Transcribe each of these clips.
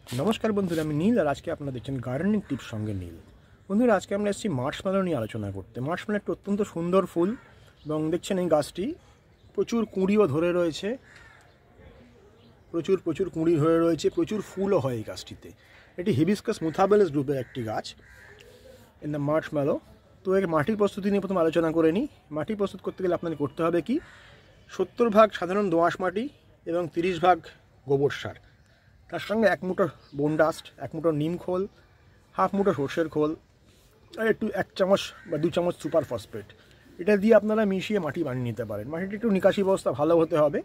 नमस्कार बंधुरा मैं नील और आज के अपना देखें गार्डनिंग टिप्स संगे नील बंधुरा आज के আমরা এসেছি মার্শমেলো নিয়ে আলোচনা করতে। মার্শমেলো একটা অত্যন্ত সুন্দর ফুল এবং দেখছেন এই গাছটি প্রচুর কুঁড়িও ধরে রয়েছে, প্রচুর কুঁড়ি ধরে রয়েছে, প্রচুর ফুলও হয় এই গাছটিতে। এটি হিবিস্কাস মুথাবেলিস গ্রুপের একটি গাছ ইন দ্য মার্শমেলো। তো এর মাটির প্রস্তুতি নিয়ে প্রথম আলোচনা করে নিই। মাটি প্রস্তুত করতে গেলে আপনাদের করতে হবে কি 70 ভাগ সাধারণ দোআঁশ মাটি এবং 30 ভাগ গোবর সার, তার সঙ্গে 1 মুঠো বোন ডাস্ট, 1 মুঠো নিম খোল, হাফ মুঠো সর্ষের খোল আর একটু 1 চামচ বা 2 চামচ সুপার ফসফেট, এটা দিয়ে আপনারা মিশিয়ে মাটি বানিয়ে নিতে পারেন। মাটিটা একটু নিকাশি ব্যবস্থা ভালো হতে হবে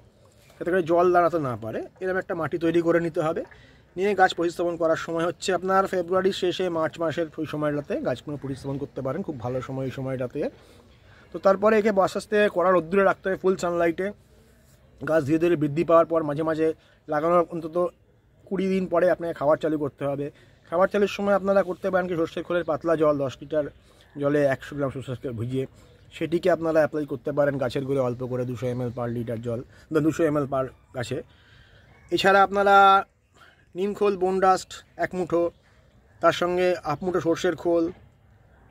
যাতে করে জল দাঁড়াতে না পারে, এরকম একটা মাটি তৈরি করে নিতে হবে। নিয়ে গাছ প্রতিস্থাপন করার সময় হচ্ছে আপনার ফেব্রুয়ারির শেষে মার্চ মাসের ওই সময়টাতে গাছগুলো প্রতিস্থাপন করতে পারেন, খুব ভালো সময় এই সময়টাতে। তো তারপরে একে আস্তে আস্তে কড়া রোদ্দুরে রাখতে হবে, ফুল সানলাইটে। গাছ ধীরে ধীরে বৃদ্ধি পাওয়ার পর মাঝে মাঝে লাগানোর অন্তত 20 দিন পরে আপনাকে খাবার চালু করতে হবে। খাবার চালুর সময় আপনারা করতে পারেন কি সর্ষের খোলের পাতলা জল 10 লিটার জলে 100 গ্রাম সর্ষের খোল ভিজিয়ে সেটিকে আপনারা অ্যাপ্লাই করতে পারেন গাছের গোড়ে অল্প করে 200 ml পার লিটার জল, 200 ml পার গাছে। এছাড়া আপনারা নিম খোল বোন ডাস্ট 1 মুঠো, তার সঙ্গে হাফ মুঠো সর্ষের খোল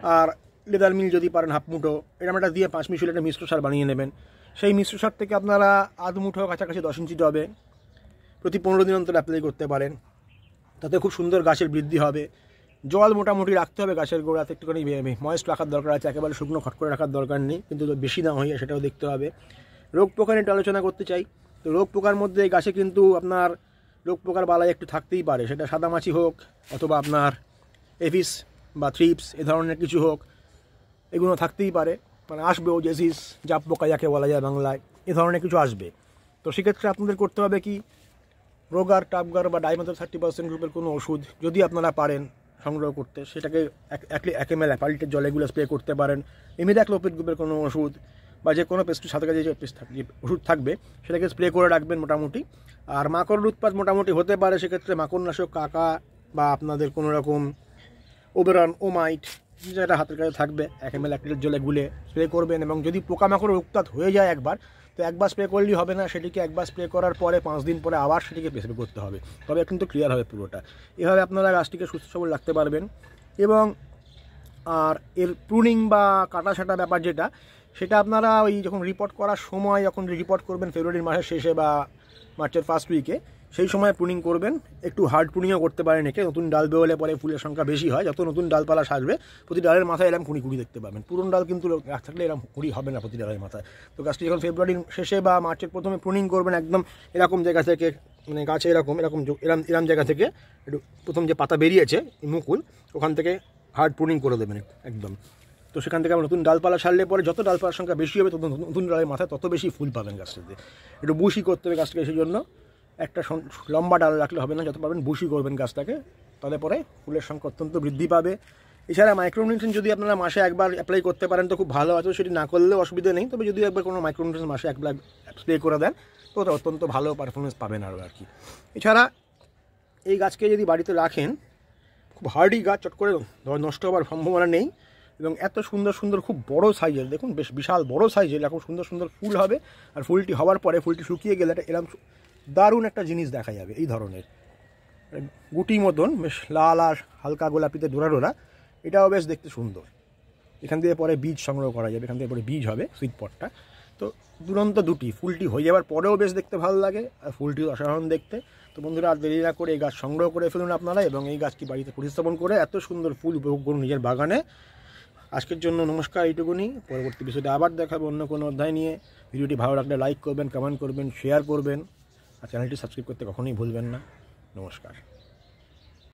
আর লেদার মিল যদি পারেন হাফ মুঠো, এরকম একটা দিয়ে 5 মিশালে একটা মিশ্র সার বানিয়ে নেবেন। সেই মিশ্র সার থেকে আপনারা আধ মুঠো কাছাকাছি 10 ইঞ্চি টবে প্রতি 15 দিন অন্তর অ্যাপ্লাই করতে পারেন, তাতে খুব সুন্দর গাছের বৃদ্ধি হবে। জল মোটামুটি রাখতে হবে গাছের গোড়াতে, একটুখানি ময়েস্ট রাখার দরকার আছে, একেবারে শুকনো খট করে রাখার দরকার নেই, কিন্তু বেশি না হয়ে সেটাও দেখতে হবে। রোগ পোকা নিয়ে আলোচনা করতে চাই। তো রোগ পোকার মধ্যে এই গাছে কিন্তু আপনার রোগ পোকার বালাই একটু থাকতেই পারে, সেটা সাদামাছি হোক অথবা আপনার এফিস বা থ্রিপস এ ধরনের কিছু হোক, এগুলো থাকতেই পারে, মানে আসবেও, জেসিস জাপ পোকা যাকে বলা যায় বাংলায়, এ ধরনের কিছু আসবে। তো সেক্ষেত্রে আপনাদের করতে হবে কি রোগার টাবগার বা ডাইমেথর 30% গ্রুপের কোনো ওষুধ যদি আপনারা পারেন সংগ্রহ করতে, সেটাকে 1 ml 1 লিটার জলে এগুলো স্প্রে করতে পারেন। ইমিডাক্লোপিড গ্রুপের কোনো ওষুধ বা যে কোনো পেস্ট সাথে যে ওষুধ থাকবে সেটাকে স্প্রে করে রাখবেন মোটামুটি। আর মাকড়ের উৎপাত মোটামুটি হতে পারে, সেক্ষেত্রে মাকড়নাশক কাকা বা আপনাদের কোনো রকম ওবেরন ওমাইট যেটা হাতের কাছে থাকবে 1 ml 1 লিটার জলে গুলে স্প্রে করবেন। এবং যদি পোকামাকড়ের উৎপাত হয়ে যায় একবার স্প্রে করলেই হবে না, সেটিকে একবার স্প্রে করার পরে 5 দিন পরে আবার সেটিকে স্প্রে করতে হবে, তবে কিন্তু ক্লিয়ার হবে পুরোটা। এভাবে আপনারা গাছটিকে সুস্থ সবল রাখতে পারবেন। এবং আর এর প্রুনিং বা কাটা ছাটা ব্যাপার যেটা, সেটা আপনারা ওই যখন রিপোর্ট করার সময়, যখন রিপোর্ট করবেন ফেব্রুয়ারি মাসের শেষে বা মার্চের ফার্স্ট উইকে, সেই সময় প্রুনিং করবেন। একটু হার্ড প্রুনিংও করতে পারেন, একে নতুন ডাল বেরোলে পরে ফুলের সংখ্যা বেশি হয়, যত নতুন ডালপালা সাজবে প্রতি ডালের মাথায় এরকম কুড়ি দেখতে পাবেন। পুরনো ডাল কিন্তু গাছ থাকলে এরকম কুড়ি হবে না প্রতি ডালের মাথায়। তো গাছটি যখন ফেব্রুয়ারির শেষে বা মার্চের প্রথমে প্রুনিং করবেন, একদম এরকম জায়গা থেকে, মানে গাছে এরকম জায়গা থেকে একটু প্রথম যে পাতা বেরিয়েছে মুকুল, ওখান থেকে হার্ড প্রুনিং করে দেবেন একদম। তো সেখান থেকে নতুন ডালপালা ছাড়লে পরে যত ডালপালার সংখ্যা বেশি হবে তত নতুন ডালের মাথায় তত বেশি ফুল পাবেন গাছটাতে। একটু বুশি করতে হবে গাছটাকে, সেই জন্য একটা লম্বা ডাল রাখলে হবে না, যত পারবেন বুশি করবেন গাছটাকে, তাহলে পরে ফুলের সংখ্যা অত্যন্ত বৃদ্ধি পাবে। এছাড়া মাইক্রোনিউট্রিয়েন্ট যদি আপনারা মাসে একবার অ্যাপ্লাই করতে পারেন তো খুব ভালো আছে, সেটি না করলেও অসুবিধা নেই, তবে যদি একবার কোনো মাইক্রোনিউট্রিয়েন্ট মাসে একবার স্প্রে করে দেন তো ওটা অত্যন্ত ভালো পারফরমেন্স পাবেন আর কি। এছাড়া এই গাছকে যদি বাড়িতে রাখেন, খুব হার্ডি গাছ, চট করে নষ্ট হওয়ার সম্ভাবনা নেই। এবং এত সুন্দর খুব বড় সাইজের, দেখুন বেশ বিশাল বড় সাইজের এরকম সুন্দর ফুল হবে। আর ফুলটি হওয়ার পরে ফুলটি শুকিয়ে গেলে এরকম দারুণ একটা জিনিস দেখা যাবে, এই ধরনের গুটি মতন বেশ লাল আর হালকা গোলাপিতে ডোরা, এটাও বেশ দেখতে সুন্দর। এখান থেকে পরে বীজ সংগ্রহ করা যাবে, এখান থেকে পরে বীজ হবে সুইট পটটা। তো দুরন্ত দুটি, ফুলটি হয়ে যাওয়ার পরেও বেশ দেখতে ভালো লাগে আর ফুলটিও অসাধারণ দেখতে। তো বন্ধুরা আর দেরি না করে এই গাছ সংগ্রহ করে ফেলুন আপনারা, এবং এই গাছটি বাড়িতে প্রতিস্থাপন করে এত সুন্দর ফুল উপভোগ করুন নিজের বাগানে। আজকের জন্য নমস্কার, এইটুকুনি। পরবর্তী বিষয়টা আবার দেখাবো অন্য কোনো অধ্যায় নিয়ে। ভিডিওটি ভালো লাগলে লাইক করবেন, কমেন্ট করবেন, শেয়ার করবেন, আর চ্যানেলটি সাবস্ক্রাইব করতে কখনোই ভুলবেন না। নমস্কার।